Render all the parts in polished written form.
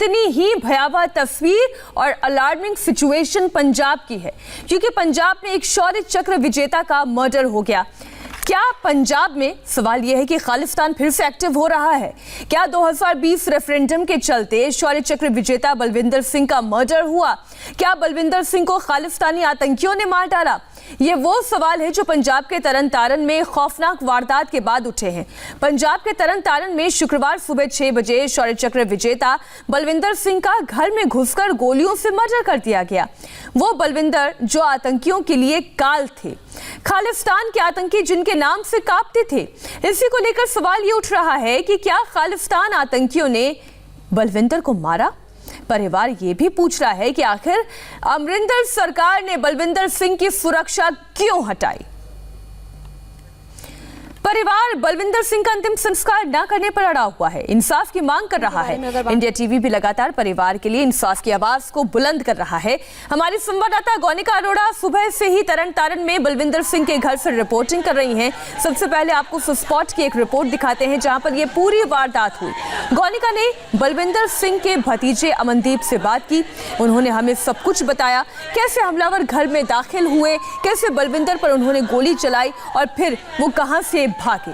इतनी ही भयावह तस्वीर और अलार्मिंग सिचुएशन पंजाब की है, क्योंकि पंजाब में एक शौर्य चक्र विजेता का मर्डर हो गया। क्या पंजाब में, सवाल यह है कि खालिस्तान फिर से एक्टिव हो रहा है? क्या 2020 रेफरेंडम के चलते शौर्य चक्र विजेता बलविंदर सिंह का मर्डर हुआ? क्या बलविंदर सिंह को खालिस्तानी आतंकियों ने मार डाला? ये वो सवाल है जो पंजाब के तरन तारन में खौफनाक वारदात के बाद उठे हैं। पंजाब के तरन तारन में शुक्रवार सुबह 6 बजे शौर्य चक्र विजेता बलविंदर सिंह का घर में घुसकर गोलियों से मर्डर कर दिया गया। वो बलविंदर जो आतंकियों के लिए काल थे, खालिस्तान के आतंकी जिनके नाम से कांपते थे। इसी को लेकर सवाल ये उठ रहा है कि क्या खालिस्तान आतंकियों ने बलविंदर को मारा? परिवार ये भी पूछ रहा है कि आखिर अमरिंदर सरकार ने बलविंदर सिंह की सुरक्षा क्यों हटाई? परिवार बलविंदर सिंह का अंतिम संस्कार न करने पर अड़ा हुआ है, इंसाफ की मांग कर रहा है। इंडिया टीवी भी लगातार परिवार के लिए इंसाफ की आवाज को बुलंद कर रहा है। हमारी संवाददाता गौनिका अरोड़ा सुबह से ही तरन तारन में बलविंदर सिंह के घर से रिपोर्टिंग कर रही हैं। सबसे पहले आपको स्पॉट की एक रिपोर्ट दिखाते हैं जहां पर यह पूरी वारदात हुई। गौनिका ने बलविंदर सिंह के भतीजे अमनदीप से बात की। उन्होंने हमें सब कुछ बताया, कैसे हमलावर घर में दाखिल हुए, कैसे बलविंदर पर उन्होंने गोली चलाई और फिर वो कहां से भागे।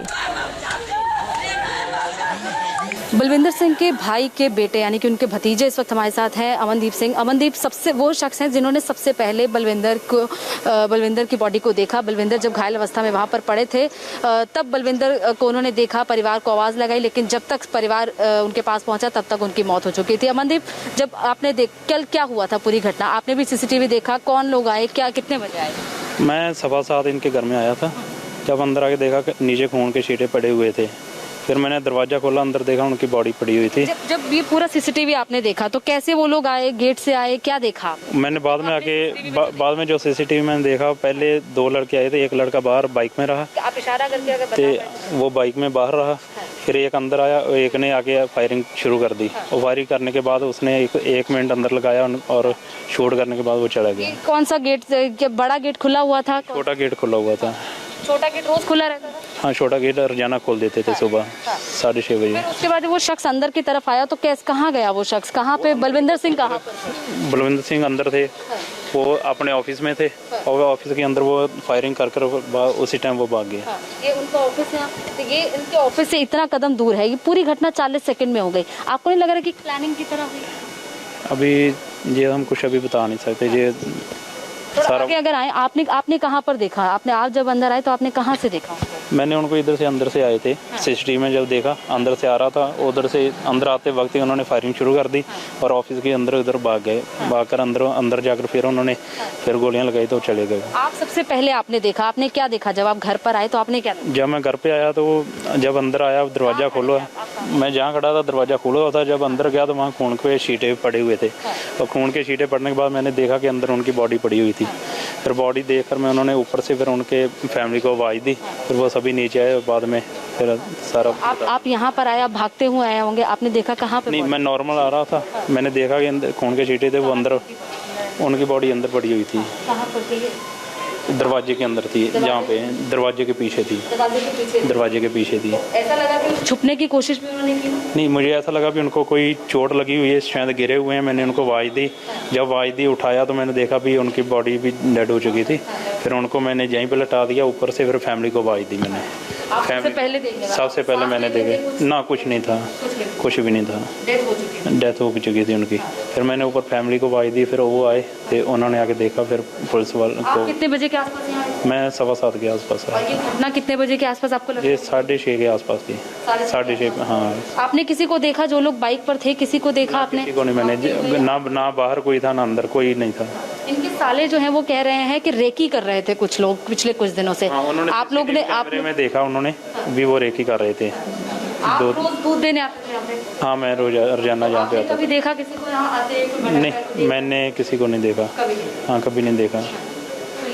बलविंदर सिंह के भाई के बेटे यानी कि उनके भतीजे इस वक्त हमारे साथ हैं, अमनदीप सिंह। अमनदीप सबसे वो शख्स हैं जिन्होंने सबसे पहले बलविंदर की बॉडी को देखा। बलविंदर जब घायल अवस्था में वहाँ पर पड़े थे तब बलविंदर को उन्होंने देखा, परिवार को आवाज़ लगाई, लेकिन जब तक परिवार उनके पास पहुँचा तब तक उनकी मौत हो चुकी थी। अमनदीप, जब आपने कल क्या हुआ था पूरी घटना? आपने भी CCTV देखा, कौन लोग आए, क्या कितने बजे आए? मैं 7:15 इनके घर में आया था। जब अंदर आके देखा कि नीचे खून के छींटे पड़े हुए थे, फिर मैंने दरवाजा खोला, अंदर देखा उनकी बॉडी पड़ी हुई थी। जब ये पूरा CCTV आपने देखा तो कैसे वो लोग आए, गेट से आए, क्या देखा? मैंने बाद में आके बाद में जो CCTV मैंने देखा, पहले 2 लड़के आए थे, एक लड़का बाहर बाइक में रहा, आप इशारा करके अगर तो वो बाइक में बाहर रहा, फिर एक अंदर आया, एक ने आके फायरिंग शुरू कर दी। और फायरिंग करने के बाद उसने एक मिनट अंदर लगाया और शूट करने के बाद वो चला गया। कौन सा गेट? बड़ा गेट खुला हुआ था? छोटा गेट खुला हुआ था। छोटा गेट रोज खुला रहता था? हाँ, छोटा गेट रोजाना खोल देते थे सुबह 6:30 बजे। उसके बाद वो शख्स अंदर की तरफ आया तो कहाँ गया वो शख्स? कहाँ पे बलविंदर सिंह कहाँ पर? बलविंदर सिंह अंदर थे, वो अपने ऑफिस में थे और ऑफिस के अंदर वो फायरिंग कर उसी टाइम वो भाग गए। ये उनका ऑफिस है, तो ये इनके ऑफिस से इतना कदम दूर है। ये पूरी घटना 40 सेकंड में हो गई। आपको नहीं लग रहा कि प्लानिंग की तरह हुई? अभी ये हम कुछ अभी बता नहीं सकते। ये सारा आगे अगर आए, आपने कहाँ पर देखा? आप जब अंदर आए तो आपने कहाँ से देखा? मैंने उनको इधर से अंदर से आए थे। CCTV में जब देखा अंदर से आ रहा था, उधर से अंदर आते वक्त ही उन्होंने फायरिंग शुरू कर दी और ऑफिस के अंदर उधर भाग गए। भागकर अंदर जाकर फिर उन्होंने फिर गोलियां लगाई तो चले गए। आप सबसे पहले आपने देखा, आपने क्या देखा जब आप घर पर आए? तो आपने क्या देखा? जब मैं घर पे आया तो जब अंदर आया दरवाजा खोला, मैं जहाँ खड़ा था दरवाजा खोला हुआ था। जब अंदर गया तो वहाँ खून के छींटे पड़े हुए थे और खून के छींटे पड़ने के बाद मैंने देखा कि अंदर उनकी बॉडी पड़ी हुई थी। फिर बॉडी देखकर मैं उन्होंने ऊपर से फिर उनके फैमिली को आवाज़ दी, फिर वो सभी नीचे आए। बाद में फिर सारा आप यहाँ पर आए, आप भागते हुए आए होंगे, आपने देखा कहाँ पे? नहीं, मैं नॉर्मल आ रहा था, मैंने देखा कि अंदर खून के छींटे थे, वो अंदर उनकी बॉडी अंदर पड़ी हुई थी। कहाँ पर थी? दरवाजे के अंदर थी, जहाँ पे दरवाजे के पीछे थी। दरवाजे के पीछे थी। ऐसा लगा कि छुपने की कोशिश भी उन्होंने की? नहीं, मुझे ऐसा लगा कि उनको कोई चोट लगी हुई है, शायद गिरे हुए हैं। मैंने उनको आवाज़ दी, जब आवाज़ दी उठाया तो मैंने देखा भी उनकी बॉडी भी डेड हो चुकी थी। फिर उनको मैंने यहीं पे लटा दिया ऊपर से, फिर फैमिली को आवाज़ दी मैंने। सबसे पहले मैंने देखे ना, कुछ नहीं था, कुछ भी नहीं था, डेथ हो चुकी थी उनकी। फिर मैंने ऊपर फैमिली को आवाज़ दी, फिर वो आए तो उन्होंने आके देखा। फिर पुलिस वालों को कितने बजे के आसपास यहाँ आए? मैं 7:15 के आसपास आया। ये घटना कितने बजे के आसपास आपको लगा? ये 6:30 के आसपास थी। 6:30। हाँ। आपने किसी को देखा जो लोग बाइक पर थे? किसी को देखा आपने? किसी को नहीं। मैंने ना बाहर कोई था ना अंदर कोई नहीं था। इनके साले जो हैं वो कह रहे हैं कि रेकी कर रहे थे कुछ लोग पिछले कुछ दिनों से। आप लोग ने में देखा उन्होंने भी वो रेकी कर रहे थे। दूध देने आते थे यहाँ पे? हाँ, मैं रोजाना यहाँ पे आता। कभी देखा किसी को यहाँ आते? नहीं, मैंने किसी को नहीं देखा। हाँ, कभी नहीं देखा।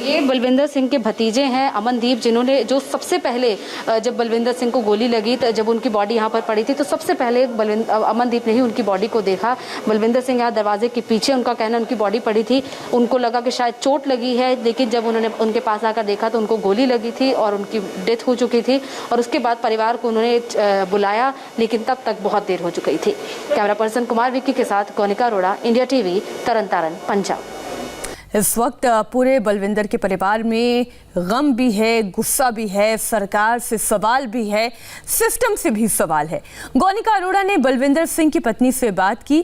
ये बलविंदर सिंह के भतीजे हैं अमनदीप, जिन्होंने जो सबसे पहले जब बलविंदर सिंह को गोली लगी तो जब उनकी बॉडी यहाँ पर पड़ी थी तो सबसे पहले अमनदीप ने ही उनकी बॉडी को देखा। बलविंदर सिंह यहाँ दरवाजे के पीछे, उनका कहना उनकी बॉडी पड़ी थी, उनको लगा कि शायद चोट लगी है, लेकिन जब उन्होंने उनके पास आकर देखा तो उनको गोली लगी थी और उनकी डेथ हो चुकी थी। और उसके बाद परिवार को उन्होंने बुलाया, लेकिन तब तक बहुत देर हो चुकी थी। कैमरा पर्सन कुमार विक्की के साथ गोनिका अरोड़ा, इंडिया टीवी, तरन तारण, पंजाब। इस वक्त पूरे बलविंदर के परिवार में गम भी है, गुस्सा भी है, सरकार से सवाल भी है, सिस्टम से भी सवाल है। गोनिका अरोड़ा ने बलविंदर सिंह की पत्नी से बात की।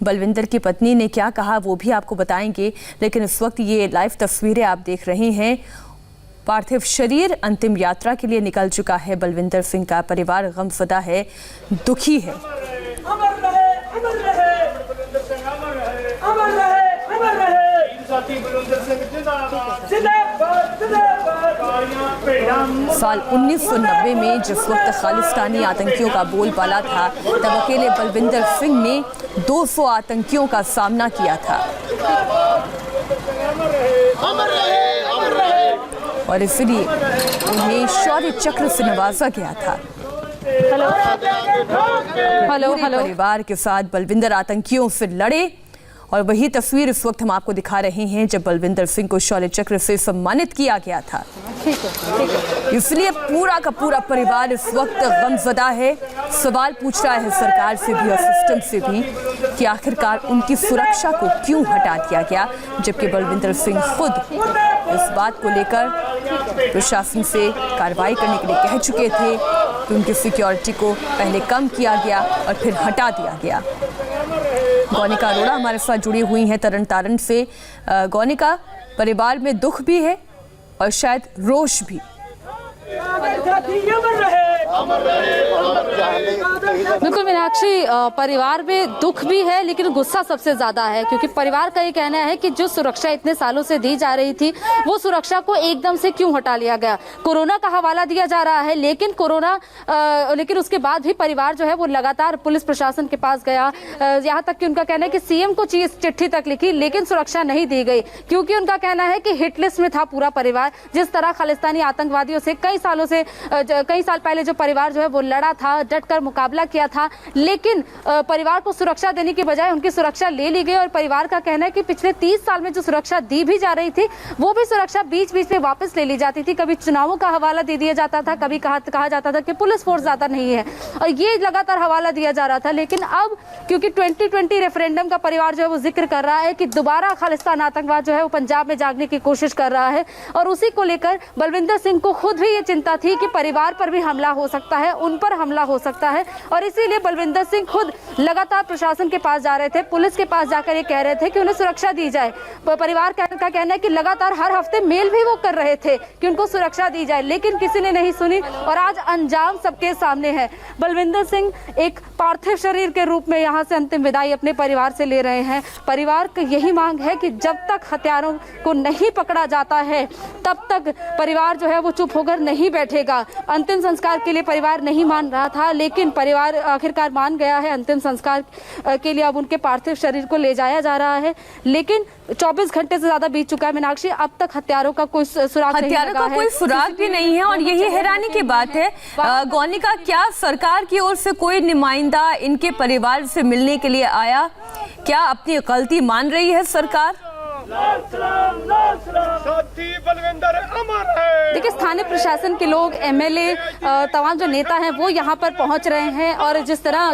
बलविंदर की पत्नी ने क्या कहा वो भी आपको बताएंगे, लेकिन इस वक्त ये लाइव तस्वीरें आप देख रहे हैं। पार्थिव शरीर अंतिम यात्रा के लिए निकल चुका है। बलविंदर सिंह का परिवार गमज़दा है, दुखी है। साल 1990 में जिस वक्त खालिस्तानी आतंकियों का बोलबाला था, तब अकेले बलविंदर सिंह ने 200 आतंकियों का सामना किया था और इसलिए उन्हें शौर्य चक्र से नवाजा गया था। हेलो परिवार के साथ बलविंदर आतंकियों से लड़े और वही तस्वीर इस वक्त हम आपको दिखा रहे हैं जब बलविंदर सिंह को शौर्य चक्र से सम्मानित किया गया था। इसलिए पूरा का पूरा परिवार इस वक्त गमज़दा है, सवाल पूछ रहा है सरकार से भी और सिस्टम से भी कि आखिरकार उनकी सुरक्षा को क्यों हटा दिया गया, जबकि बलविंदर सिंह खुद इस बात को लेकर प्रशासन से कार्रवाई करने के लिए कह चुके थे कि उनकी सिक्योरिटी को पहले कम किया गया और फिर हटा दिया गया। गोनिका अरोड़ा हमारे साथ जुड़ी हुई हैं तरन तारण से। गोनिका, परिवार में दुख भी है और शायद रोष भी। बिल्कुल मीनाक्षी, परिवार में दुख भी है लेकिन गुस्सा सबसे ज्यादा है, क्योंकि परिवार का ये कहना है कि जो सुरक्षा इतने सालों से दी जा रही थी वो सुरक्षा को एकदम से क्यों हटा लिया गया। कोरोना का हवाला दिया जा रहा है, लेकिन उसके बाद भी परिवार जो है वो लगातार पुलिस प्रशासन के पास गया। यहाँ तक कि उनका कहना है कि सीएम को चिट्ठी तक लिखी लेकिन सुरक्षा नहीं दी गई, क्योंकि उनका कहना है कि हिट लिस्ट में था पूरा परिवार। जिस तरह खालिस्तानी आतंकवादियों से कई साल पहले जो परिवार जो है वो लड़ा था, डटकर मुकाबला किया था, लेकिन परिवार को सुरक्षा देने की बजाय उनकी सुरक्षा ले ली गई। और परिवार का कहना है कि पिछले 30 साल में जो सुरक्षा दी भी जा रही थी वो भी सुरक्षा बीच बीच में वापस ले ली जाती थी। कभी चुनावों का हवाला दे दिया जाता था, कभी कहा जाता था कि पुलिस फोर्स ज्यादा नहीं है, और ये लगातार हवाला दिया जा रहा था। लेकिन अब क्योंकि 2020 रेफरेंडम का परिवार जो है वो जिक्र कर रहा है कि दोबारा खालिस्तान आतंकवाद जो है वो पंजाब में जागने की कोशिश कर रहा है, और उसी को लेकर बलविंदर सिंह को खुद भी ये चिंता थी कि परिवार पर भी हमला हो सकता है, उन पर हमला हो सकता है। और इसीलिए बलविंदर सिंह खुद लगातार प्रशासन के पास जा रहे थे, पुलिस के पास जाकर ये कह रहे थे कि उन्हें सुरक्षा दी जाए। परिवार का कहना है कि लगातार हर हफ्ते मेल भी वो कर रहे थे कि उनको सुरक्षा दी जाए, लेकिन किसी ने नहीं सुनी और आज अंजाम सबके सामने है। बलविंदर सिंह एक पार्थिव शरीर के रूप में यहाँ से अंतिम विदाई अपने परिवार से ले रहे हैं। परिवार की यही मांग है कि जब तक हत्यारों को नहीं पकड़ा जाता है तब तक परिवार जो है वो चुप होकर नहीं बैठेगा। अंतिम संस्कार के लिए परिवार नहीं मान रहा था, लेकिन परिवार आखिरकार मान गया है। अंतिम संस्कार के लिए अब उनके पार्थिव शरीर को ले जाया जा रहा है, लेकिन 24 घंटे से ज्यादा बीत चुका है मीनाक्षी, अब तक हत्यारों का कोई सुराग भी नहीं है। और यही हैरानी की बात है गोनिका, क्या सरकार की ओर से कोई नुमाइंदा इनके परिवार से मिलने के लिए आया? क्या अपनी गलती मान रही है सरकार? देखिए, स्थानीय प्रशासन के लोग, एमएलए, तमाम जो नेता हैं वो यहाँ पर पहुँच रहे हैं। और जिस तरह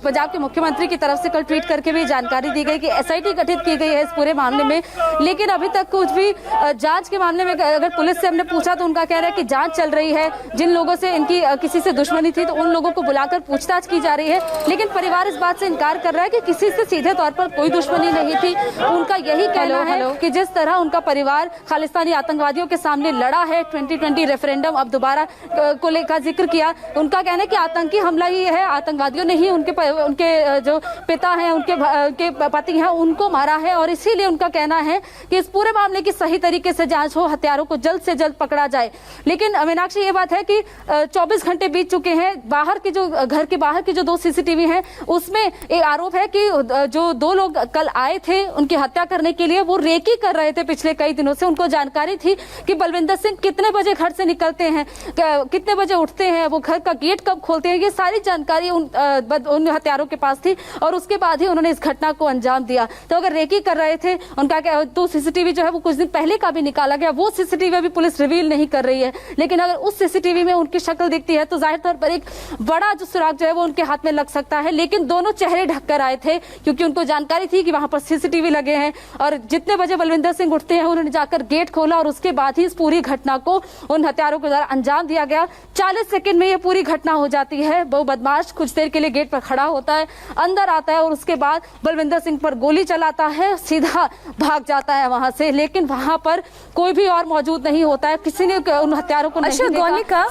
पंजाब के मुख्यमंत्री की तरफ से कल ट्वीट करके भी जानकारी दी गई कि एसआईटी गठित की गई है इस पूरे मामले में, लेकिन अभी तक कुछ भी जांच के मामले में अगर पुलिस से हमने पूछा तो उनका कह रहा है कि जांच चल रही है। जिन लोगों से इनकी किसी से दुश्मनी थी तो उन लोगों को बुलाकर पूछताछ की जा रही है, लेकिन परिवार इस बात से इनकार कर रहा है कि किसी से सीधे तौर पर कोई दुश्मनी नहीं थी। उनका यही कहना है कि जिस तरह उनका परिवार खालिस्तानी आतंकवादियों के सामने लड़ा है, 2020 रेफरेंडम अब दोबारा को लेकर जिक्र किया, उनका कहना है कि आतंकी हमला ही है, आतंकवादियों ने ही उनके जो पिता हैं, उनके पति हैं, उनको मारा है। और इसीलिए उनका कहना है कि इस पूरे मामले की सही तरीके से जांच हो, हत्यारों को जल्द से जल्द पकड़ा जाए। लेकिन मीनाक्षी, ये बात है कि 24 घंटे बीत चुके हैं। बाहर के जो घर के बाहर के जो 2 सीसीटीवी हैं उसमें एक आरोप है कि जो 2 लोग कल आए थे उनकी हत्या करने के लिए, वो वो रेकी कर रहे थे पिछले कई दिनों से। उनको जानकारी थी कि बलविंदर सिंह कितने बजे घर से निकलते हैं, कितने बजे उठते हैं, वो घर का गेट कब खोलते हैं, ये सारी जानकारी उन हत्यारों के पास थी और उसके बाद ही उन्होंने इस घटना को अंजाम दिया। तो अगर रेकी कर रहे थे उनका क्या, तो सीसीटीवी जो है वो कुछ दिन पहले का भी निकाला गया, वो सीसीटीवी अभी पुलिस रिवील नहीं कर रही है, लेकिन अगर उस सीसीटीवी में उनकी शक्ल दिखती है तो जाहिर तौर पर एक बड़ा जो सुराग जो है वो उनके हाथ में लग सकता है। लेकिन दोनों चेहरे ढककर आए थे क्योंकि उनको जानकारी थी कि वहां पर सीसीटीवी लगे हैं और जितने बजे बलविंदर सिंह उठते हैं उन्होंने जाकर गेट खोला और उसके बाद ही इस पूरी घटना को उन हत्यारों के द्वारा अंजाम दिया गया। 40 सेकंड में ये पूरी घटना हो जाती है। वो बदमाश कुछ देर के लिए गेट पर खड़ा होता है, अंदर आता है और उसके बाद बलविंदर सिंह पर गोली चलाता है, सीधा भाग जाता है वहां से। लेकिन वहां पर कोई भी और मौजूद नहीं होता है, किसी ने उन हत्यारों को अच्छा गौनिका,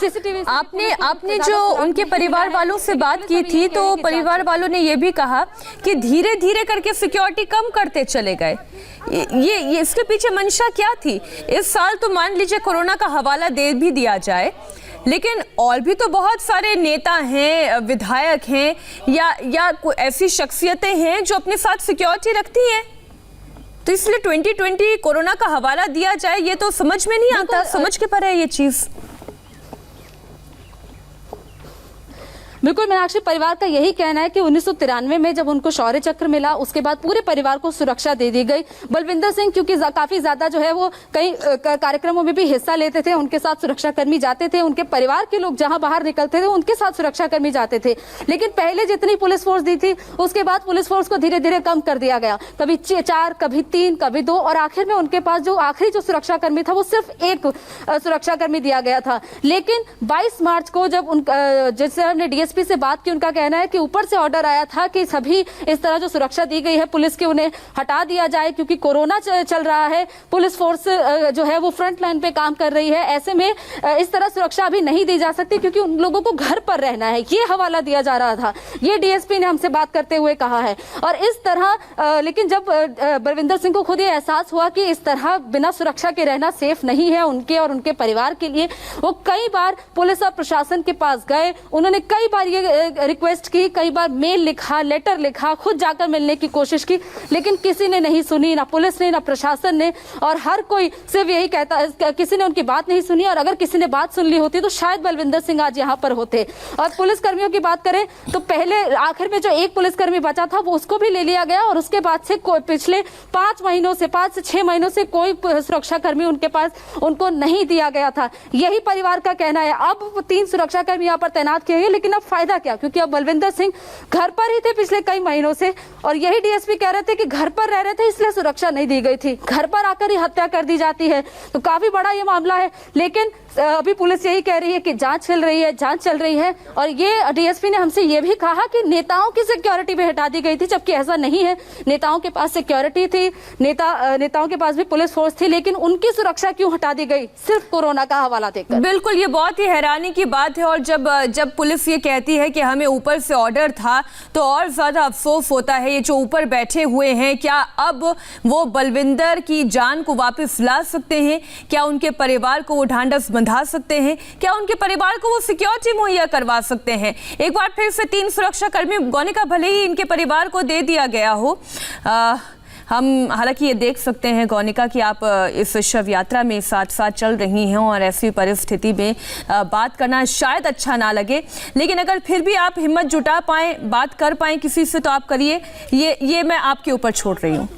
आपने जो उनके परिवार वालों से बात की थी तो परिवार वालों ने ये भी कहा कि धीरे धीरे करके सिक्योरिटी कम करते चले गए। ये इसके पीछे मंशा क्या थी? इस साल तो मान लीजिए कोरोना का हवाला दे भी दिया जाए, लेकिन और भी तो बहुत सारे नेता हैं, विधायक हैं या ऐसी शख्सियतें हैं जो अपने साथ सिक्योरिटी रखती हैं। तो इसलिए 2020 कोरोना का हवाला दिया जाए, ये तो समझ में नहीं आता, समझ के परे है ये चीज। बिल्कुल मीनाक्षी, परिवार का यही कहना है कि 1993 में जब उनको शौर्य चक्र मिला उसके बाद पूरे परिवार को सुरक्षा दे दी गई। बलविंदर सिंह क्योंकि काफी ज्यादा जो है वो कई कार्यक्रमों में भी हिस्सा लेते थे, उनके साथ सुरक्षाकर्मी जाते थे, उनके परिवार के लोग जहां बाहर निकलते थे उनके साथ सुरक्षाकर्मी जाते थे। लेकिन पहले जितनी पुलिस फोर्स दी थी उसके बाद पुलिस फोर्स को धीरे धीरे कम कर दिया गया, कभी 4, कभी 3, कभी 2 और आखिर में उनके पास जो आखिरी जो सुरक्षाकर्मी था वो सिर्फ एक सुरक्षाकर्मी दिया गया था। लेकिन 22 मार्च को जब जैसे हमने डीएसपी से बात की, उनका कहना है कि ऊपर से ऑर्डर आया था कि सभी इस तरह जो सुरक्षा दी गई है पुलिस की उन्हें हटा दिया जाए क्योंकि कोरोना चल रहा है, पुलिस फोर्स जो है वो फ्रंट लाइन पे काम कर रही है, ऐसे में इस तरह सुरक्षा अभी नहीं दी जा सकती क्योंकि उन लोगों को घर पर रहना है, ये हवाला दिया जा रहा था। ये डीएसपी ने हमसे बात करते हुए कहा है। और इस तरह लेकिन जब बलविंदर सिंह को खुद ये एहसास हुआ कि इस तरह बिना सुरक्षा के रहना सेफ नहीं है उनके और उनके परिवार के लिए, वो कई बार पुलिस और प्रशासन के पास गए, उन्होंने कई बार ये रिक्वेस्ट की, कई बार मेल लिखा, लेटर लिखा, खुद जाकर मिलने की कोशिश की, लेकिन किसी ने नहीं सुनी, ना पुलिस ने ना प्रशासन ने। और हर कोई सिर्फ यही कहता है, किसी ने उनकी बात नहीं सुनी और अगर किसी ने बात सुन ली होती तो शायद बलविंदर सिंह आज यहाँ पर होते। और पुलिस कर्मियों की बात करें तो पहले आखिर में जो एक पुलिसकर्मी बचा था वो उसको भी ले लिया गया और उसके बाद से पिछले 5 महीनों से 5 से 6 महीनों से कोई सुरक्षाकर्मी उनके पास उनको नहीं दिया गया था। यही परिवार का कहना है। अब 3 सुरक्षाकर्मी यहाँ पर तैनात किए गए, लेकिन अब फायदा क्या, क्योंकि अब बलविंदर सिंह घर पर ही थे पिछले कई महीनों से और यही डीएसपी कह रहे थे कि घर पर रह रहे थे इसलिए सुरक्षा नहीं दी गई थी, घर पर आकर ही हत्या कर दी जाती है। तो काफी बड़ा ये मामला है। लेकिन अभी पुलिस यही कह रही है कि जांच चल रही है और ये डीएसपी ने हमसे ये भी कहा कि नेताओं की सिक्योरिटी भी हटा दी गई थी, जबकि ऐसा नहीं है। नेताओं के पास सिक्योरिटी थी, नेताओं के पास भी पुलिस फोर्स थी, लेकिन उनकी सुरक्षा क्यों हटा दी गई सिर्फ कोरोना का हवाला देकर? बिल्कुल, ये बहुत ही हैरानी की बात है। और जब पुलिस ये कहती है कि हमें ऊपर से ऑर्डर था तो और ज्यादा अफसोस होता है। ये जो ऊपर बैठे हुए हैं, क्या अब वो बलविंदर की जान को वापस ला सकते हैं? क्या उनके परिवार को वो ढांढस बंधा सकते हैं? क्या उनके परिवार को वो सिक्योरिटी मुहैया करवा सकते हैं? एक बार फिर से 3 सुरक्षाकर्मी गौनिका भले ही इनके परिवार को दे दिया गया हो, हम हालांकि ये देख सकते हैं गौनिका कि आप इस शव यात्रा में साथ साथ चल रही हैं और ऐसी परिस्थिति में बात करना शायद अच्छा ना लगे, लेकिन अगर फिर भी आप हिम्मत जुटा पाएं, बात कर पाएं किसी से तो आप करिए। ये मैं आपके ऊपर छोड़ रही हूँ।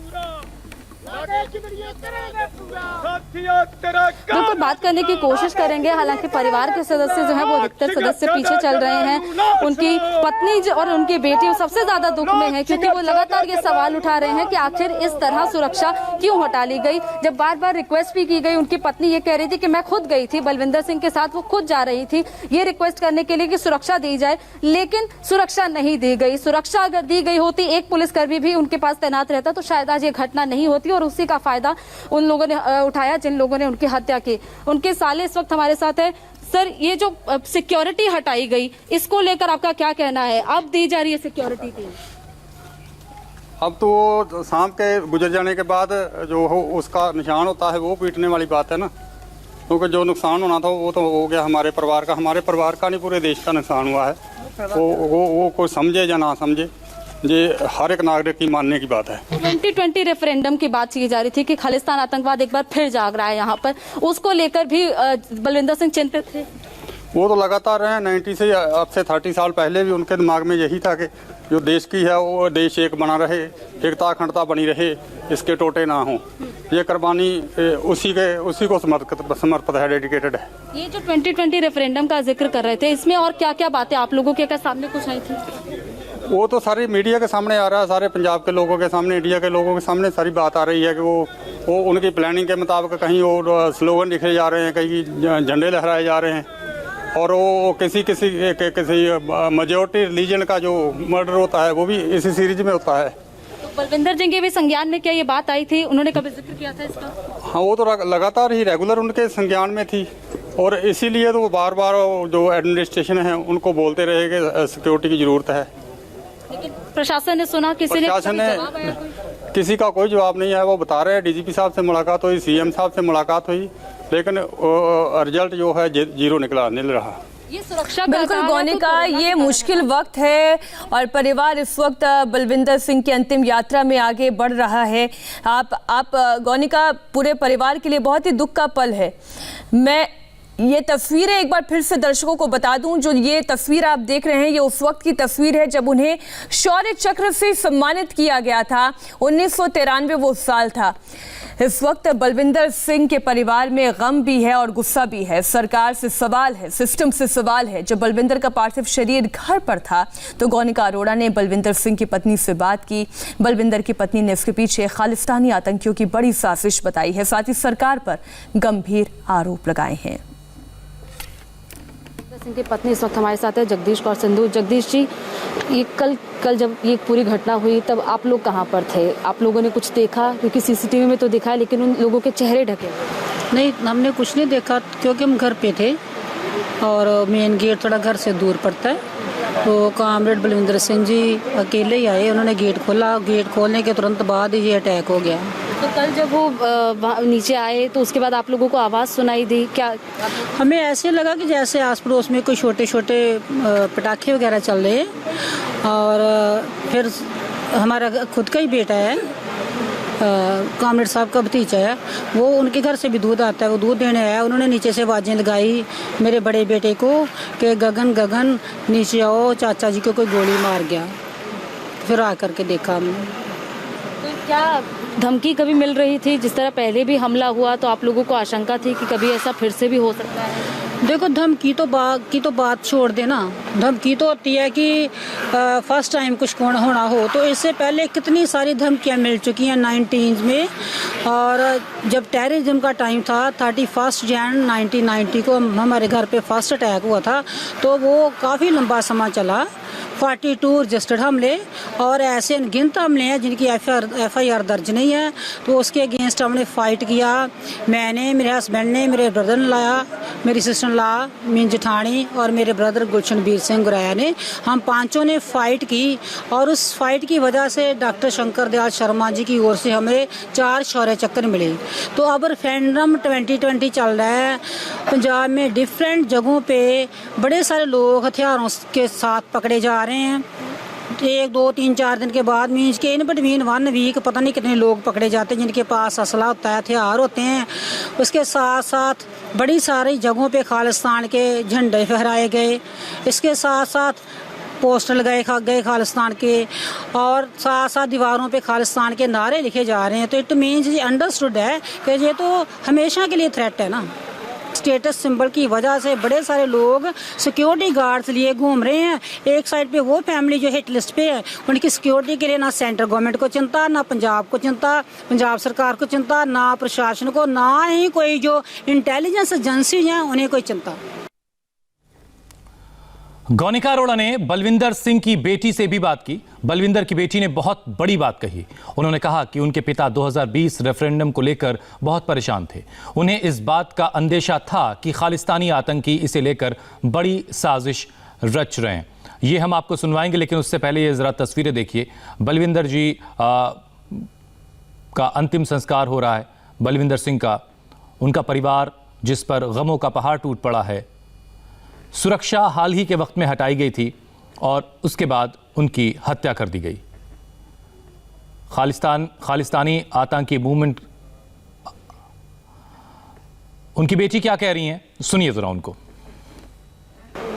बिल्कुल बात करने की कोशिश करेंगे। हालांकि परिवार के सदस्य जो है वो अधिकतर सदस्य पीछे चल रहे हैं। उनकी पत्नी और उनकी बेटी सबसे ज्यादा दुख में है क्योंकि वो लगातार ये सवाल उठा रहे हैं कि आखिर इस तरह सुरक्षा क्यों हटा ली गई। जब बार बार रिक्वेस्ट भी की गई, उनकी पत्नी ये कह रही थी कि मैं खुद गई थी बलविंदर सिंह के साथ, वो खुद जा रही थी ये रिक्वेस्ट करने के लिए कि सुरक्षा दी जाए, लेकिन सुरक्षा नहीं दी गई। सुरक्षा अगर दी गई होती, एक पुलिसकर्मी भी उनके पास तैनात रहता तो शायद आज ये घटना नहीं होती और उसी का फायदा उन लोगों ने उठाया जिन लोगों ने उनकी हत्या की। उनके साले इस वक्त हमारे साथ है। सर, ये जो सिक्योरिटी हटाई गई इसको लेकर आपका क्या कहना है? अब दी जा रही है सिक्योरिटी की, अब तो वो शाम के गुजर जाने के बाद जो हो उसका निशान होता है वो पीटने वाली बात है ना, क्योंकि जो नुकसान होना था वो तो हो गया हमारे परिवार का नहीं पूरे देश का नुकसान हुआ है। वो कोई समझे या ना समझे, ये हर एक नागरिक की मानने की बात है। 2020 रेफरेंडम की बात की जा रही थी कि खालिस्तान आतंकवाद एक बार फिर जाग रहा है यहाँ पर, उसको लेकर भी बलविंदर सिंह चिंतित थे। वो तो लगातार रहे 90 से अब से 30 साल पहले भी उनके दिमाग में यही था कि जो देश की है वो देश एक बना रहे, एकता अखंडता बनी रहे, इसके टोटे ना हों। ये कुर्बानी उसी को समर्पित है, डेडिकेटेड है। ये जो 2020 रेफरेंडम का जिक्र कर रहे थे, इसमें और क्या क्या बातें आप लोगों के सामने कुछ आई थी? वो तो सारी मीडिया के सामने आ रहा है, सारे पंजाब के लोगों के सामने, इंडिया के लोगों के सामने सारी बात आ रही है कि वो उनकी प्लानिंग के मुताबिक कहीं वो स्लोगन लिखे जा रहे हैं, कहीं झंडे लहराए जा रहे हैं, और वो किसी मेजॉरिटी रिलीजन का जो मर्डर होता है वो भी इसी सीरीज में होता है। तो बलविंदर सिंह के भी संज्ञान में क्या ये बात आई थी? उन्होंने कभी जिक्र किया था इसका? हाँ, वो तो लगातार ही रेगुलर उनके संज्ञान में थी, और इसीलिए तो वो बार बार जो एडमिनिस्ट्रेशन है उनको बोलते रहे कि सिक्योरिटी की ज़रूरत है। लेकिन प्रशासन ने सुना, प्रशासन ने किसी का कोई जवाब नहीं है। वो बता रहे हैं डीजीपी साहब से मुलाकात हुई, सीएम साहब से मुलाकात हुई, लेकिन रिजल्ट जो है जीरो निकला, नील रहा। ये सुरक्षा बिल्कुल गौनिका, ये मुश्किल वक्त है और परिवार इस वक्त बलविंदर सिंह की अंतिम यात्रा में आगे बढ़ रहा है। आप गौनिका, पूरे परिवार के लिए बहुत ही दुख का पल है। मैं ये तस्वीरें एक बार फिर से दर्शकों को बता दूं, जो ये तस्वीर आप देख रहे हैं ये उस वक्त की तस्वीर है जब उन्हें शौर्य चक्र से सम्मानित किया गया था। 1993 वो साल था। इस वक्त बलविंदर सिंह के परिवार में गम भी है और गुस्सा भी है। सरकार से सवाल है, सिस्टम से सवाल है। जब बलविंदर का पार्थिव शरीर घर पर था तो गौनिका अरोड़ा ने बलविंदर सिंह की पत्नी से बात की। बलविंदर की पत्नी ने इसके पीछे खालिस्तानी आतंकियों की बड़ी साजिश बताई है, साथ ही सरकार पर गंभीर आरोप लगाए हैं। सिंह की पत्नी इस वक्त हमारे साथ है, जगदीश कौर संधू। जगदीश जी, ये कल जब ये पूरी घटना हुई तब आप लोग कहाँ पर थे? आप लोगों ने कुछ देखा? क्योंकि सीसीटीवी में तो दिखा है, लेकिन उन लोगों के चेहरे ढके। नहीं, हमने कुछ नहीं देखा क्योंकि हम घर पे थे और मेन गेट थोड़ा घर से दूर पड़ता है। तो कॉमरेड बलविंदर सिंह जी अकेले ही आए, उन्होंने गेट खोला। गेट खोलने के तुरंत बाद ही ये अटैक हो गया। तो कल जब वो नीचे आए तो उसके बाद आप लोगों को आवाज़ सुनाई दी क्या? हमें ऐसे लगा कि जैसे आस पड़ोस में कोई छोटे छोटे पटाखे वगैरह चल रहे हैं। और फिर हमारा खुद का ही बेटा है, कॉमरेड साहब का भतीजा है, वो उनके घर से भी दूध आता है, वो दूध देने आया। उन्होंने नीचे से आवाज़ें लगाई मेरे बड़े बेटे को कि गगन गगन नीचे आओ, चाचा जी को कोई गोली मार गया। फिर आ करके देखा हमने। तो क्या धमकी कभी मिल रही थी? जिस तरह पहले भी हमला हुआ तो आप लोगों को आशंका थी कि कभी ऐसा फिर से भी हो सकता है? देखो, धमकी तो बात छोड़ देना। धमकी तो होती है कि फर्स्ट टाइम कुछ होना हो, तो इससे पहले कितनी सारी धमकियां मिल चुकी हैं 90s में। और जब टेररिज्म का टाइम था 31 जनवरी 1990 को हमारे घर पे फर्स्ट अटैक हुआ था, तो वो काफ़ी लंबा समय चला। 42 रजिस्टर्ड हमले और ऐसे अनगिनत हमले हैं जिनकी FIR दर्ज नहीं है, तो उसके अगेंस्ट हमने फ़ाइट किया। मैंने, मेरे हस्बैंड ने, मेरे ब्रदर ने लाया, मेरी सिस्टर ला मीन जेठानी और मेरे ब्रदर गुलशनबीर सिंह गुराया ने, हम पांचों ने फ़ाइट की। और उस फाइट की वजह से डॉक्टर शंकर दयाल शर्मा जी की ओर से हमें 4 शौर्य चक्र मिले। तो अब रेफरेंडम 2020 चल रहा है पंजाब में, डिफरेंट जगहों पे बड़े सारे लोग हथियारों के साथ पकड़े जा रहे हैं। 1, 2, 3, 4 दिन के बाद मीन्स के इन बिटवीन 1 वीक पता नहीं कितने लोग पकड़े जाते हैं जिनके पास असला होता है, हथियार होते हैं। उसके साथ साथ बड़ी सारी जगहों पे खालिस्तान के झंडे फहराए गए, इसके साथ साथ पोस्टर लगाए गए खालिस्तान के, और साथ साथ दीवारों पे खालिस्तान के नारे लिखे जा रहे हैं। तो इट मीन्स ये अंडरस्टूड है कि ये तो हमेशा के लिए थ्रेट है ना। स्टेटस सिंबल की वजह से बड़े सारे लोग सिक्योरिटी गार्ड्स लिए घूम रहे हैं। एक साइड पे वो फैमिली जो हिट लिस्ट पे है, उनकी सिक्योरिटी के लिए ना सेंट्रल गवर्नमेंट को चिंता, ना पंजाब को चिंता, पंजाब सरकार को चिंता, ना प्रशासन को, ना ही कोई जो इंटेलिजेंस एजेंसी हैं उन्हें कोई चिंता। गौनिका अरोड़ा ने बलविंदर सिंह की बेटी से भी बात की। बलविंदर की बेटी ने बहुत बड़ी बात कही। उन्होंने कहा कि उनके पिता 2020 रेफरेंडम को लेकर बहुत परेशान थे। उन्हें इस बात का अंदेशा था कि खालिस्तानी आतंकी इसे लेकर बड़ी साजिश रच रहे हैं। ये हम आपको सुनवाएंगे, लेकिन उससे पहले ये जरा तस्वीरें देखिए। बलविंदर जी का अंतिम संस्कार हो रहा है। बलविंदर सिंह का, उनका परिवार जिस पर गमों का पहाड़ टूट पड़ा है। सुरक्षा हाल ही के वक्त में हटाई गई थी और उसके बाद उनकी हत्या कर दी गई। खालिस्तानी आतंकी मूवमेंट। उनकी बेटी क्या कह रही हैं, सुनिए जरा उनको।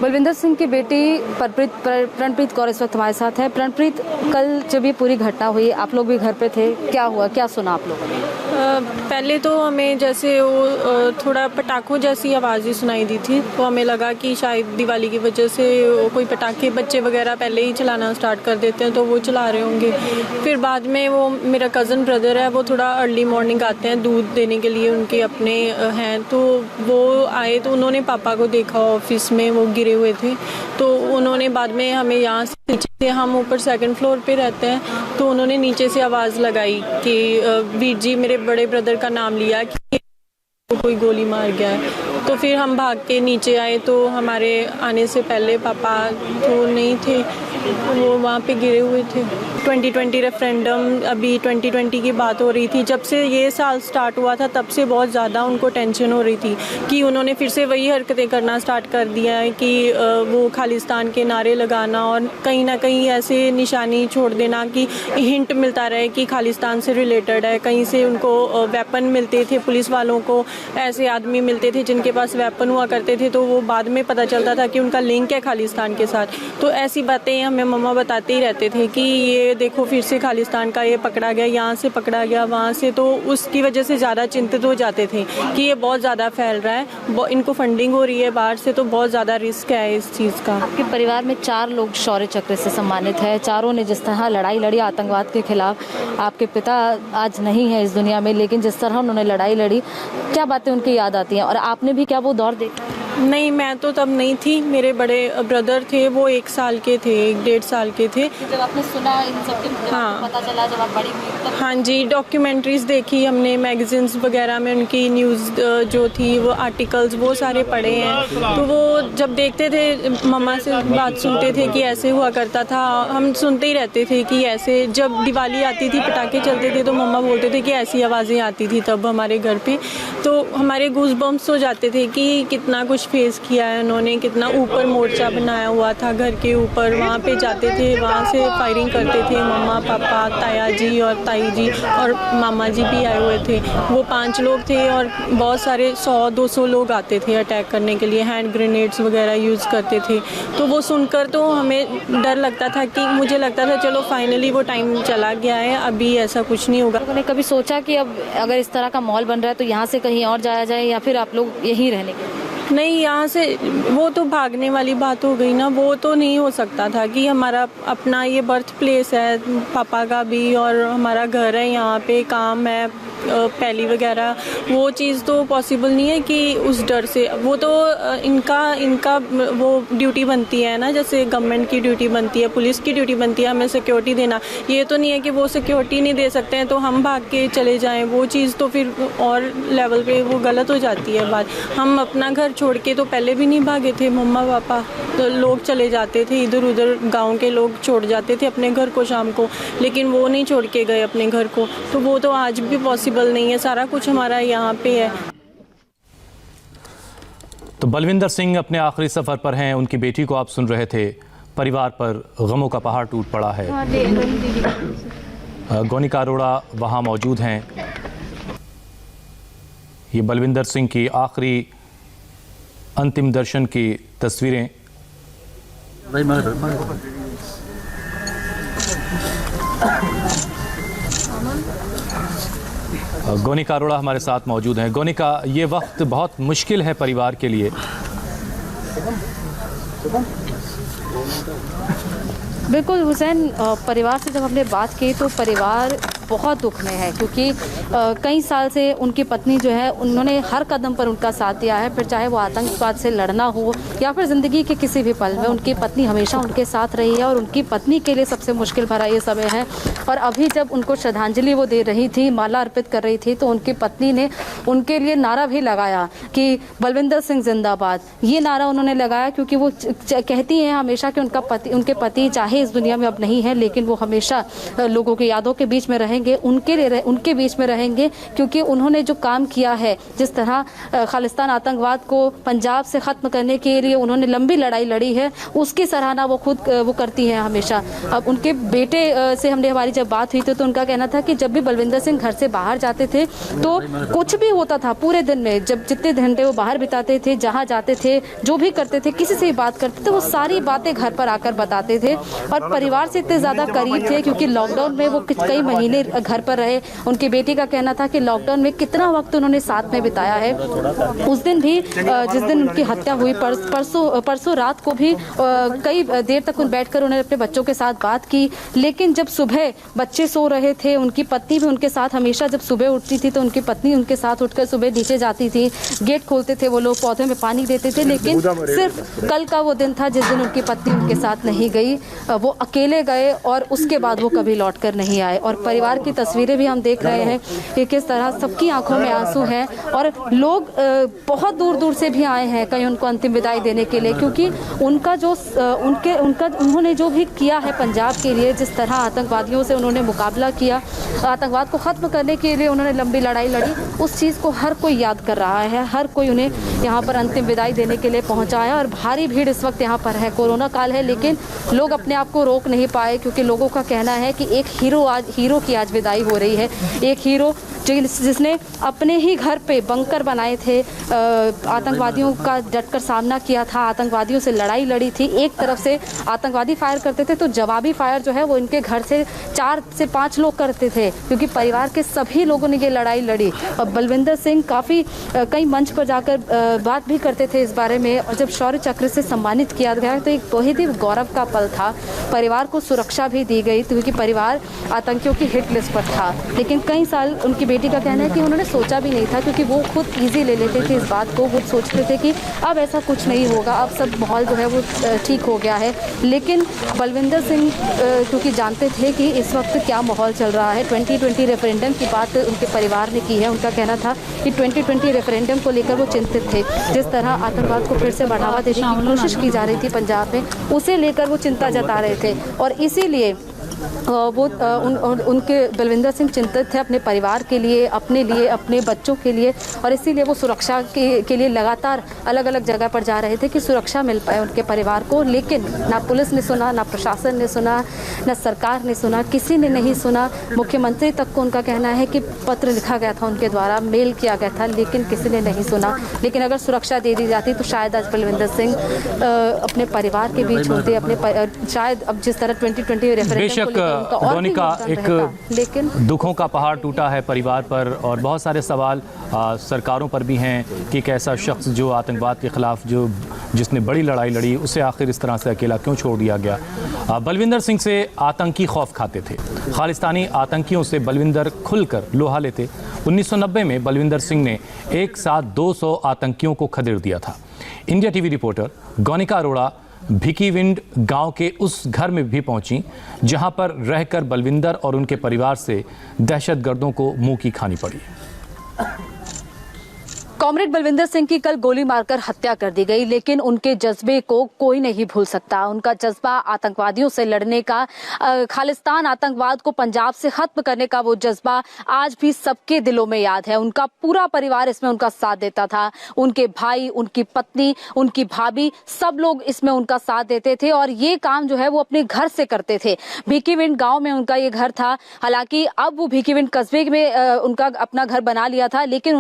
बलविंदर सिंह की बेटी प्रणप्रीत कौर इस वक्त हमारे साथ है। प्रणप्रीत, कल जब ये पूरी घटना हुई, आप लोग भी घर पे थे, क्या हुआ, क्या सुना आप लोगों ने? पहले तो हमें जैसे वो थोड़ा पटाखों जैसी आवाज़ें सुनाई दी थी, तो हमें लगा कि शायद दिवाली की वजह से कोई पटाखे बच्चे वगैरह पहले ही चलाना स्टार्ट कर देते हैं, तो वो चला रहे होंगे। फिर बाद में वो मेरा कज़न ब्रदर है, वो थोड़ा अर्ली मॉर्निंग आते हैं दूध देने के लिए, उनके अपने हैं, तो वो आए तो उन्होंने पापा को देखा ऑफिस में वो गिरे हुए थे। तो उन्होंने बाद में हमें यहाँ से नीचे से, हम ऊपर 2nd फ्लोर पे रहते हैं, तो उन्होंने नीचे से आवाज़ लगाई कि वीर जी, मेरे बड़े ब्रदर का नाम लिया कि कोई गोली मार गया है। तो फिर हम भाग के नीचे आए, तो हमारे आने से पहले पापा तो नहीं थे, वो वहाँ पे गिरे हुए थे। 2020 रेफरेंडम, अभी 2020 की बात हो रही थी, जब से ये साल स्टार्ट हुआ था तब से बहुत ज़्यादा उनको टेंशन हो रही थी कि उन्होंने फिर से वही हरकतें करना स्टार्ट कर दिया है कि वो खालिस्तान के नारे लगाना और कहीं ना कहीं ऐसे निशानी छोड़ देना कि हिंट मिलता रहे कि खालिस्तान से रिलेटेड है। कहीं से उनको वेपन मिलते थे, पुलिस वालों को ऐसे आदमी मिलते थे जिनके पास वेपन हुआ करते थे, तो वो बाद में पता चलता था कि उनका लिंक है खालिस्तान के साथ। तो ऐसी बातें हमें मम्मा बताते ही रहते थे कि ये देखो फिर से खालिस्तान का ये पकड़ा गया, यहाँ से पकड़ा गया, वहाँ से, तो उसकी वजह से ज़्यादा चिंतित हो जाते थे कि ये बहुत ज़्यादा फैल रहा है, इनको फंडिंग हो रही है बाहर से, तो बहुत ज़्यादा रिस्क है इस चीज़ का। आपके परिवार में 4 लोग शौर्य चक्र से सम्मानित है, चारों ने जिस तरह लड़ाई लड़ी आतंकवाद के खिलाफ। आपके पिता आज नहीं है इस दुनिया में, लेकिन जिस तरह उन्होंने लड़ाई लड़ी, क्या बातें उनकी याद आती हैं? और आपने भी क्या वो दौर देखा? नहीं, मैं तो तब नहीं थी, मेरे बड़े ब्रदर थे, वो 1 साल के थे, 1.5 साल के थे। जब आपने सुना इन सब के, हाँ, पता चला जब आप बड़ी हुई तब? हाँ जी, डॉक्यूमेंट्रीज देखी हमने, मैगजीन्स वगैरह में उनकी न्यूज़ जो थी, वो आर्टिकल्स वो सारे पढ़े हैं। तो वो जब देखते थे, मम्मा से बात सुनते थे कि ऐसे हुआ करता था, हम सुनते ही रहते थे कि ऐसे, जब दिवाली आती थी पटाखे चलते थे तो मम्मा बोलते थे कि ऐसी आवाज़ें आती थी तब हमारे घर पे। तो हमारे गूज बम्प्स हो जाते थे कि कितना कुछ फेस किया है उन्होंने, कितना ऊपर मोर्चा बनाया हुआ था घर के ऊपर, वहाँ पे जाते थे, वहाँ से फायरिंग करते थे। मम्मा, पापा, ताया जी और ताई जी और मामा जी भी आए हुए थे। वो 5 लोग थे और बहुत सारे 100-200 लोग आते थे अटैक करने के लिए, हैंड ग्रेनेड्स वगैरह यूज़ करते थे। तो वो सुनकर तो हमें डर लगता था कि, मुझे लगता था चलो फाइनली वो टाइम चला गया है, अभी ऐसा कुछ नहीं होगा। आपने कभी सोचा कि अब अगर इस तरह का माहौल बन रहा है तो यहाँ से कहीं और जाया जाए, या फिर आप लोग यहीं रहने के? नहीं, यहाँ से वो तो भागने वाली बात हो गई ना, वो तो नहीं हो सकता था कि हमारा अपना ये बर्थ प्लेस है पापा का भी, और हमारा घर है, यहाँ पे काम है, पैली वगैरह, वो चीज़ तो पॉसिबल नहीं है कि उस डर से। वो तो इनका वो ड्यूटी बनती है ना, जैसे गवर्नमेंट की ड्यूटी बनती है, पुलिस की ड्यूटी बनती है हमें सिक्योरिटी देना। ये तो नहीं है कि वो सिक्योरिटी नहीं दे सकते हैं तो हम भाग के चले जाएं, वो चीज़ तो फिर और लेवल पे वो गलत हो जाती है बात। हम अपना घर छोड़ के तो पहले भी नहीं भागे थे, मम्मा पापा तो लोग चले जाते थे इधर उधर, गांव के लोग छोड़ जाते थे अपने घर को शाम को, लेकिन वो नहीं छोड़ के गए अपने घर को। तो वो तो आज भी पॉसिबल नहीं है, सारा कुछ हमारा यहाँ पे है। तो बलविंदर सिंह अपने आखिरी सफर पर हैं, उनकी बेटी को आप सुन रहे थे। परिवार पर गमों का पहाड़ टूट पड़ा है। गोनिका अरोड़ा वहाँ मौजूद हैं। ये बलविंदर सिंह की आखिरी अंतिम दर्शन की तस्वीरें। गोनिका अरोड़ा हमारे साथ मौजूद हैं। गोनिका, ये वक्त बहुत मुश्किल है परिवार के लिए। बिल्कुल हुसैन, परिवार से जब हमने बात की तो परिवार बहुत दुख में है, क्योंकि कई साल से उनकी पत्नी जो है, उन्होंने हर कदम पर उनका साथ दिया है, फिर चाहे वो आतंकवाद से लड़ना हो या फिर ज़िंदगी के किसी भी पल में उनकी पत्नी हमेशा उनके साथ रही है, और उनकी पत्नी के लिए सबसे मुश्किल भरा ये समय है। और अभी जब उनको श्रद्धांजलि वो दे रही थी, माला अर्पित कर रही थी, तो उनकी पत्नी ने उनके लिए नारा भी लगाया कि बलविंदर सिंह जिंदाबाद। ये नारा उन्होंने लगाया क्योंकि वो कहती हैं हमेशा कि उनके पति चाहे इस दुनिया में अब नहीं है, लेकिन वो हमेशा लोगों की यादों के बीच में रहेंगे। रहेंगे, उनके बीच में रहेंगे, क्योंकि उन्होंने जो काम किया है, जिस तरह खालिस्तान आतंकवाद को पंजाब से ख़त्म करने के लिए उन्होंने लंबी लड़ाई लड़ी है, उसकी सराहना वो करती हैं हमेशा। अब उनके बेटे से हमारी जब बात हुई तो उनका कहना था कि जब भी बलविंदर सिंह घर से बाहर जाते थे तो कुछ भी होता था पूरे दिन में, जब जितने घंटे वो बाहर बिताते थे, जहाँ जाते थे, जो भी करते थे, किसी से बात करते थे, वो सारी बातें घर पर आकर बताते थे और परिवार से इतने ज़्यादा करीब थे क्योंकि लॉकडाउन में वो कई महीने घर पर रहे। उनकी बेटी का कहना था कि लॉकडाउन में कितना वक्त उन्होंने साथ में बिताया है। उस दिन भी जिस दिन उनकी हत्या हुई, परसों रात को भी कई देर तक बैठकर उन्होंने अपने बच्चों के साथ बात की, लेकिन जब सुबह बच्चे सो रहे थे, उनकी पत्नी भी उनके साथ, हमेशा जब सुबह उठती थी तो उनकी पत्नी उनके साथ उठकर सुबह नीचे जाती थी, गेट खोलते थे वो लोग, पौधे में पानी देते थे, लेकिन सिर्फ कल का वो दिन था जिस दिन उनकी पत्नी उनके साथ नहीं गई, वो अकेले गए और उसके बाद वो कभी लौट कर नहीं आए। और परिवार की तस्वीरें भी हम देख रहे हैं कि किस तरह सबकी आंखों में आंसू हैं और लोग बहुत दूर दूर से भी आए हैं कहीं उनको अंतिम विदाई देने के लिए, क्योंकि उन्होंने जो भी किया है पंजाब के लिए, जिस तरह आतंकवादियों से उन्होंने मुकाबला किया, आतंकवाद को ख़त्म करने के लिए उन्होंने लंबी लड़ाई लड़ी, उस चीज़ को हर कोई याद कर रहा है, हर कोई उन्हें यहाँ पर अंतिम विदाई देने के लिए पहुँचा है। और भारी भीड़ इस वक्त यहाँ पर है, कोरोना काल है, लेकिन लोग अपने आप को रोक नहीं पाए क्योंकि लोगों का कहना है कि एक हीरो की आज विदाई हो रही है। एक हीरो जिसने अपने ही घर पे बंकर बनाए थे, आतंकवादियों का डटकर सामना किया था, आतंकवादियों से लड़ाई लड़ी थी। एक तरफ से आतंकवादी फायर करते थे तो जवाबी फायर जो है वो इनके घर से 4 से 5 लोग करते थे, क्योंकि परिवार के सभी लोगों ने ये लड़ाई लड़ी। और बलविंदर सिंह काफ़ी कई मंच पर जाकर बात भी करते थे इस बारे में, और जब शौर्य चक्र से सम्मानित किया गया तो एक बहुत ही गौरव का पल था। परिवार को सुरक्षा भी दी गई क्योंकि परिवार आतंकियों की हिट लिस्ट पर था, लेकिन कई साल उनकी बेटी का कहना है कि उन्होंने सोचा भी नहीं था, क्योंकि वो खुद ईजी ले लेते थे इस बात को, वो सोचते थे कि अब ऐसा कुछ नहीं होगा, अब सब माहौल जो है वो ठीक हो गया है। लेकिन बलविंदर सिंह क्योंकि जानते थे कि इस वक्त क्या माहौल चल रहा है, 2020 रेफरेंडम की बात उनके परिवार ने की है। उनका कहना था कि 2020 रेफरेंडम को लेकर वो चिंतित थे, जिस तरह आतंकवाद को फिर से बढ़ावा देने की कोशिश की जा रही थी पंजाब में, उसे लेकर वो चिंता जता रहे थे। और इसीलिए उनके बलविंदर सिंह चिंतित थे अपने परिवार के लिए, अपने बच्चों के लिए, और इसीलिए वो सुरक्षा के लिए लगातार अलग अलग जगह पर जा रहे थे कि सुरक्षा मिल पाए उनके परिवार को। लेकिन ना पुलिस ने सुना, ना प्रशासन ने सुना, ना सरकार ने सुना, किसी ने नहीं सुना। मुख्यमंत्री तक को उनका कहना है कि पत्र लिखा गया था उनके द्वारा, मेल किया गया था, लेकिन किसी ने नहीं सुना। लेकिन अगर सुरक्षा दे दी जाती तो शायद आज बलविंदर सिंह अपने परिवार के बीच होते, शायद अब जिस तरह 2020 रेफरेंडम गोनिका, एक दुखों का पहाड़ टूटा है परिवार पर और बहुत सारे सवाल सरकारों पर भी हैं कि एक ऐसा शख्स जो आतंकवाद के खिलाफ जिसने बड़ी लड़ाई लड़ी, उसे आखिर इस तरह से अकेला क्यों छोड़ दिया गया। बलविंदर सिंह से आतंकी खौफ खाते थे, खालिस्तानी आतंकियों से बलविंदर खुलकर लोहा लेते। 1990 में बलविंदर सिंह ने एक साथ 200 आतंकियों को खदेड़ दिया था। इंडिया टीवी रिपोर्टर गोनिका अरोड़ा भिकीविंड गांव के उस घर में भी पहुंची जहां पर रहकर बलविंदर और उनके परिवार से दहशतगर्दों को मुंह की खानी पड़ी। कॉमरेड बलविंदर सिंह की कल गोली मारकर हत्या कर दी गई, लेकिन उनके जज्बे को कोई नहीं भूल सकता। उनका जज्बा आतंकवादियों से लड़ने का, खालिस्तान आतंकवाद को पंजाब से खत्म करने का, वो जज्बा आज भी सबके दिलों में याद है। उनका पूरा परिवार इसमें उनका साथ देता था, उनके भाई, उनकी पत्नी, उनकी भाभी, सब लोग इसमें उनका साथ देते थे और ये काम जो है वो अपने घर से करते थे। भिकीविंड गाँव में उनका ये घर था। हालांकि अब वो भिकीविंड कस्बे में उनका अपना घर बना लिया था, लेकिन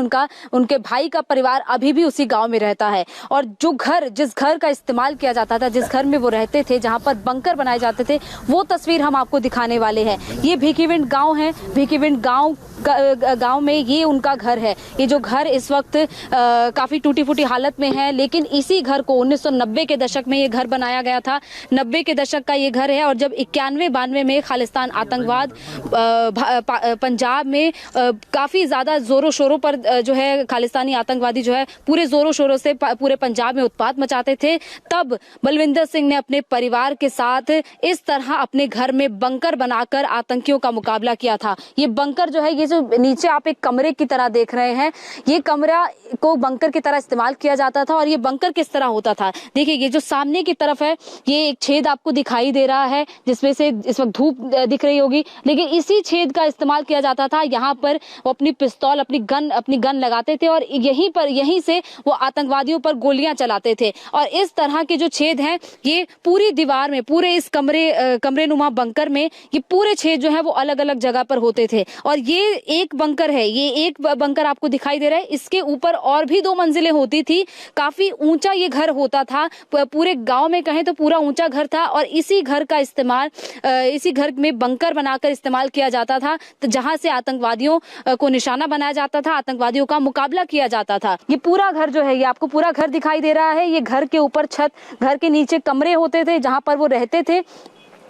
उनके भाई का परिवार अभी भी उसी गांव में रहता है। और जिस घर का इस्तेमाल किया जाता था, जिस घर में वो रहते थे, जहां पर बंकर बनाए जाते थे, वो तस्वीर हम आपको दिखाने वाले हैं। ये भिकीविंड गांव है। भिकीविंड गांव में ये उनका घर है। ये जो घर इस वक्त काफी टूटी फूटी हालत में है, लेकिन इसी घर को 1990 के दशक में ये घर बनाया गया था। 90 के दशक का ये घर है। और जब 91-92 में खालिस्तान आतंकवाद पंजाब में काफी ज्यादा जोरों शोरों पर जो है खालिस्तानी आतंकवादी जो है पूरे जोरों शोरों से पूरे पंजाब में उत्पात मचाते थे, तब बलविंदर सिंह ने अपने परिवार के साथ इस तरह अपने घर में बंकर बनाकर आतंकियों का मुकाबला किया था। ये बंकर जो है, ये जो नीचे आप एक कमरे की तरह देख रहे हैं, ये कमरा को बंकर की तरह इस्तेमाल किया जाता था। और ये बंकर किस तरह होता था, देखिए ये जो सामने की तरफ है, ये एक छेद आपको दिखाई दे रहा है जिसमें से इस वक्त धूप दिख रही होगी, लेकिन इसी छेद का इस्तेमाल किया जाता था। यहाँ पर वो अपनी पिस्तौल, अपनी गन लगाते थे और यहीं से वो आतंकवादियों पर गोलियां चलाते थे। और इस तरह के जो छेद हैं, ये पूरी दीवार में, पूरे इस कमरे नुमा बंकर में, ये पूरे छेद जो है वो अलग अलग जगह पर होते थे। और ये एक बंकर है, ये एक बंकर आपको दिखाई दे रहा है, इसके ऊपर और भी 2 मंजिलें होती थी। काफी ऊंचा ये घर होता था, पूरे गांव में कहें तो पूरा ऊंचा घर था। और इसी घर का इस्तेमाल, इसी घर में बंकर बनाकर इस्तेमाल किया जाता था, तो जहां से आतंकवादियों को निशाना बनाया जाता था, आतंकवादियों का मुकाबला किया जाता था। ये पूरा घर जो है, ये आपको पूरा घर दिखाई दे रहा है। ये घर के ऊपर छत, घर के नीचे कमरे होते थे जहां पर वो रहते थे,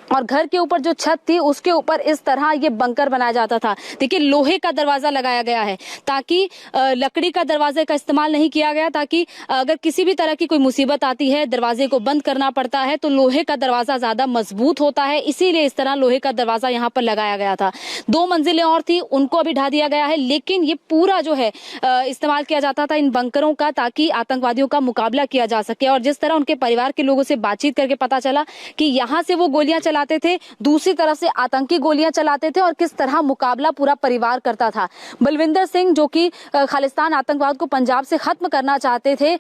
और घर के ऊपर जो छत थी उसके ऊपर इस तरह ये बंकर बनाया जाता था। देखिए लोहे का दरवाजा लगाया गया है ताकि लकड़ी का दरवाजे का इस्तेमाल नहीं किया गया, ताकि अगर किसी भी तरह की कोई मुसीबत आती है, दरवाजे को बंद करना पड़ता है, तो लोहे का दरवाजा ज्यादा मजबूत होता है, इसीलिए इस तरह लोहे का दरवाजा यहाँ पर लगाया गया था। 2 मंजिलें और थी, उनको अभी ढा दिया गया है, लेकिन ये पूरा जो है इस्तेमाल किया जाता था इन बंकरों का, ताकि आतंकवादियों का मुकाबला किया जा सके। और जिस तरह उनके परिवार के लोगों से बातचीत करके पता चला कि यहाँ से वो गोलियां चलाते थे, दूसरी तरफ से आतंकी गोलियां चलाते थे, और किस तरह मुकाबला पूरा परिवार करता था। बलविंदर सिंह जो कि खालिस्तान आतंकवाद को पंजाब से खत्म करना चाहते थे,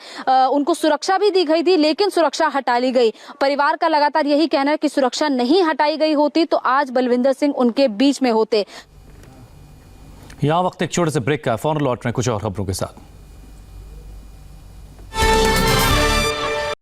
उनको सुरक्षा भी दी गई थी, लेकिन सुरक्षा हटा ली गई। परिवार का लगातार यही कहना है कि सुरक्षा नहीं हटाई गई होती तो आज बलविंदर सिंह उनके बीच में होते। यहाँ वक्त एक छोटे से ब्रेक का, फौरन लौट रहे हैं कुछ और खबरों के साथ।